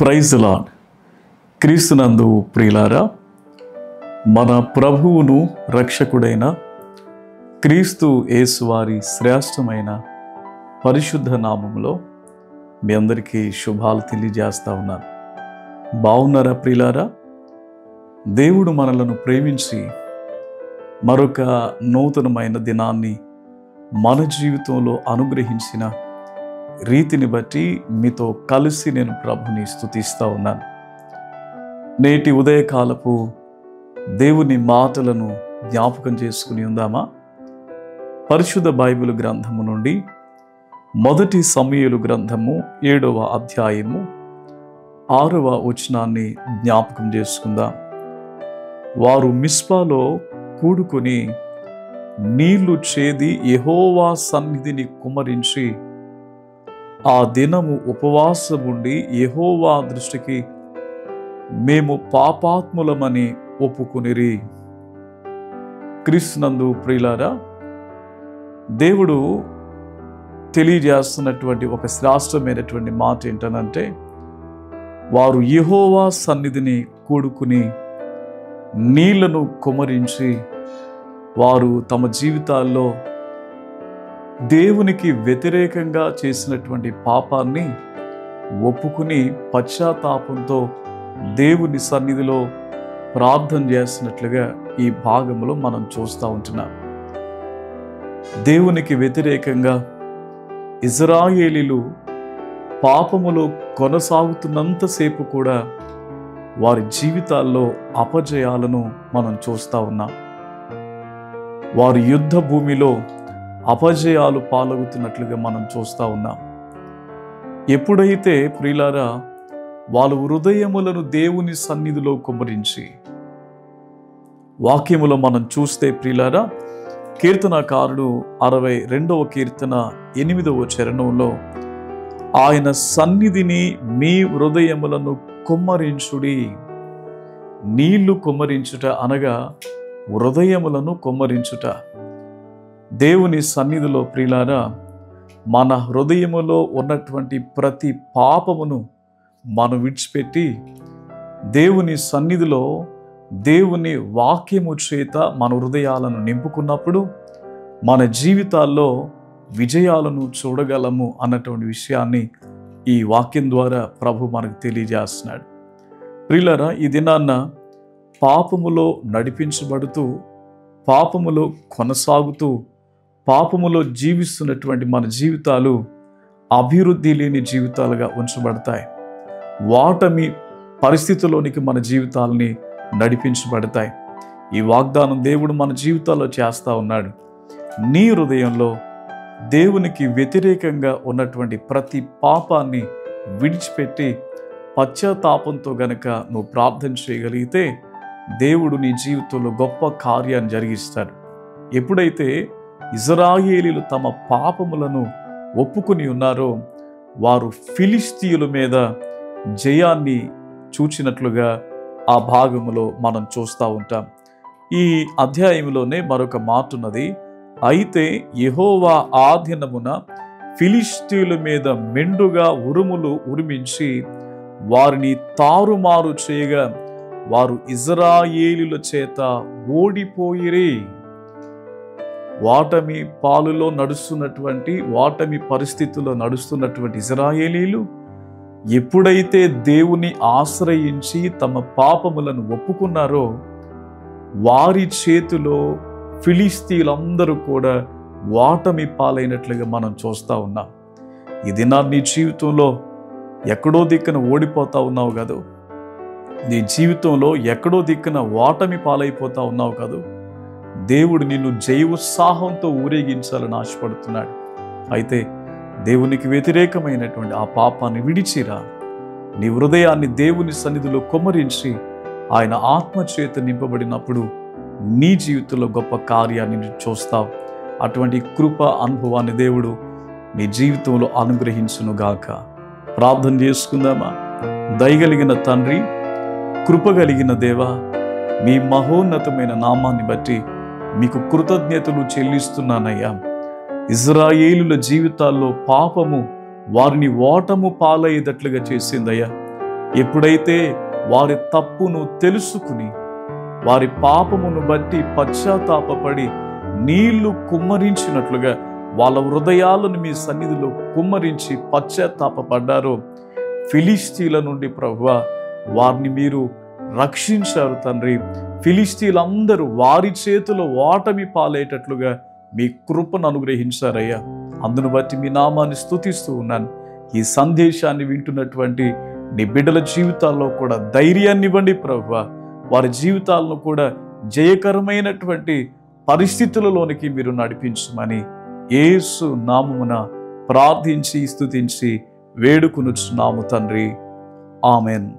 Praise the lord. క్రీస్తునందు ప్రియులారా, మన ప్రభువును రక్షకుడైన క్రీస్తు యేసు వారి శ్రేష్టమైన పరిశుద్ధ నామములో మీ అందరికీ శుభాలు తెలియజేస్తా ఉన్నాను. బాగున్నారా ప్రియులారా? దేవుడు మనలను ప్రేమించి మరొక నూతనమైన దినాన్ని మన జీవితంలో అనుగ్రహించిన రీతిని బట్టి మీతో కలిసి నేను ప్రభుని స్తుతిస్తూ ఉన్నాను. నేటి ఉదయకాలపు దేవుని మాటలను జ్ఞాపకం చేసుకుని ఉందామా? పరిశుద్ధ బైబిల్ గ్రంథము నుండి మొదటి సమూయేలు గ్రంథము 7వ అధ్యాయము 6వ వచనాన్ని జ్ఞాపకం చేసుకుందాం. వారు మిస్పాలో కూడుకొని నీళ్లు చేది యెహోవా సన్నిధిని కుమ్మరించి ఆ దినము ఉపవాసముండి యెహోవా దృష్టికి మేము పాపాత్ములమని ఒప్పుకొనిరి. క్రీస్తునందు ప్రియులారా, దేవుడు తెలియజేస్తున్నటువంటి ఒక శ్రేష్టమైనటువంటి మాట ఏంటనంటే, వారు యెహోవా సన్నిధిని కూడుకుని నీళ్లను కుమ్మరించి వారు తమ జీవితాల్లో దేవునికి వ్యతిరేకంగా చేసినటువంటి పాపాన్ని ఒప్పుకుని పశ్చాత్తాపంతో దేవుని సన్నిధిలో ప్రార్థన చేస్తున్నట్లుగా ఈ భాగంలో మనం చూస్తూ ఉంటున్నాం. దేవునికి వ్యతిరేకంగా ఇజ్రాయేలీలు పాపములో కొనసాగుతున్నంతసేపు కూడా వారి జీవితాల్లో అపజయాలను మనం చూస్తూ ఉన్నాం. వారి యుద్ధ భూమిలో అపజయాలు పాలవుతున్నట్లుగా మనం చూస్తూ ఉన్నాం. ఎప్పుడైతే ప్రియులారా వాళ్ళ హృదయములను దేవుని సన్నిధిలో కుమ్మరించి, వాక్యములో మనం చూస్తే ప్రియులారా, కీర్తనకారుడు 62వ కీర్తన 8వ చరణంలో ఆయన సన్నిధిని మీ హృదయములను కుమ్మరించుడి. నీళ్లు కుమ్మరించుట అనగా హృదయములను కుమ్మరించుట. దేవుని సన్నిధిలో ప్రియులారా, మన హృదయములో ఉన్నటువంటి ప్రతి పాపమును మనం విడిచిపెట్టి దేవుని సన్నిధిలో దేవుని వాక్యము చేత మన హృదయాలను నింపుకున్నప్పుడు మన జీవితాల్లో విజయాలను చూడగలము అన్నటువంటి విషయాన్ని ఈ వాక్యం ద్వారా ప్రభు మనకు తెలియజేస్తున్నాడు. ప్రియులారా, ఈ దినాన్న పాపములో నడిపించబడుతూ, పాపములో కొనసాగుతూ, పాపములో జీవిస్తున్నటువంటి మన జీవితాలు అభివృద్ధి లేని జీవితాలుగా ఉంచబడతాయి. వాటమి పరిస్థితుల్లోనికి మన జీవితాలని నడిపించబడతాయి. ఈ వాగ్దానం దేవుడు మన జీవితాల్లో చేస్తూ ఉన్నాడు. నీ హృదయంలో దేవునికి వ్యతిరేకంగా ఉన్నటువంటి ప్రతి పాపాన్ని విడిచిపెట్టి పశ్చాత్తాపంతో గనక నువ్వు ప్రార్థన చేయగలిగితే దేవుడు నీ జీవితంలో గొప్ప కార్యాన్ని జరిగిస్తాడు. ఎప్పుడైతే ఇజ్రాయేలీలు తమ పాపములను ఒప్పుకొని ఉన్నారో వారు ఫిలిష్తీయుల మీద జయాన్ని చూచినట్లుగా ఆ భాగములో మనం చూస్తూ ఉంటాం. ఈ అధ్యాయంలోనే మరొక మాట ఉన్నది. అయితే యెహోవా ఆధీనమున ఫిలిష్తీయుల మీద మెండుగా ఉరుములు ఉరిమించి వారిని తారుమారు చేయగా వారు ఇజ్రాయేలీల చేత ఓడిపోయిరి. వాటమి పాలులో నడుస్తున్నటువంటి, వాటమి పరిస్థితుల్లో నడుస్తున్నటువంటి ఇజ్రాయేలీలు ఎప్పుడైతే దేవుని ఆశ్రయించి తమ పాపములను ఒప్పుకున్నారో వారి చేతిలో ఫిలిష్తీయులందరూ కూడా వాటమి పాలైనట్లుగా మనం చూస్తూ ఉన్నాం. ఈ దినాన్ని నీ జీవితంలో ఎక్కడో దిక్కున ఓడిపోతా ఉన్నావు కాదు, నీ జీవితంలో ఎక్కడో దిక్కున వాటమి పాలైపోతా ఉన్నావు కాదు. దేవుడు నిన్ను జయ ఉత్సాహంతో ఊరేగించాలని ఆశపడుతున్నాడు. అయితే దేవునికి వ్యతిరేకమైనటువంటి ఆ పాపాన్ని విడిచిరా. నీ హృదయాన్ని దేవుని సన్నిధిలో కుమ్మరించి ఆయన ఆత్మచేత నింపబడినప్పుడు నీ జీవితంలో గొప్ప కార్యాన్ని చూస్తావు. అటువంటి కృప అనుభవాన్ని దేవుడు నీ జీవితంలో అనుగ్రహించునుగాక. ప్రార్థన చేసుకుందామా? దయగలిగిన తండ్రి, కృపగలిగిన దేవా, మీ మహోన్నతమైన నామాన్ని బట్టి మీకు కృతజ్ఞతలు చెల్లిస్తున్నానయ్యా. ఇజ్రాయేలుల జీవితాల్లో పాపము వారిని ఓటము పాలయ్యేటట్లుగా చేసిందయ్యా. ఎప్పుడైతే వారి తప్పును తెలుసుకుని వారి పాపమును బట్టి పశ్చాత్తాపపడి నీళ్లు కుమ్మరించినట్లుగా వాళ్ళ హృదయాలను మీ సన్నిధిలో కుమ్మరించి పశ్చాత్తాపపడ్డారో, ఫిలిష్తీల నుండి ప్రభువా వారిని మీరు రక్షించారు తండ్రి. ఫిలిష్తీలందరూ వారి చేతిలో ఓటమి పాలేటట్లుగా మీ కృపను అనుగ్రహించారయ్యా. అందును బట్టి మీ నామాన్ని స్తుతిస్తూ ఉన్నాను. ఈ సందేశాన్ని వింటున్నటువంటి నీ బిడ్డల జీవితాల్లో కూడా ధైర్యాన్ని ఇవ్వండి ప్రభువా. వారి జీవితాలను కూడా జయకరమైనటువంటి పరిస్థితులలోనికి మీరు నడిపించమని యేసు నామమున ప్రార్థించి స్తుతించి వేడుకొనుచున్నాము తండ్రి. ఆమెన్.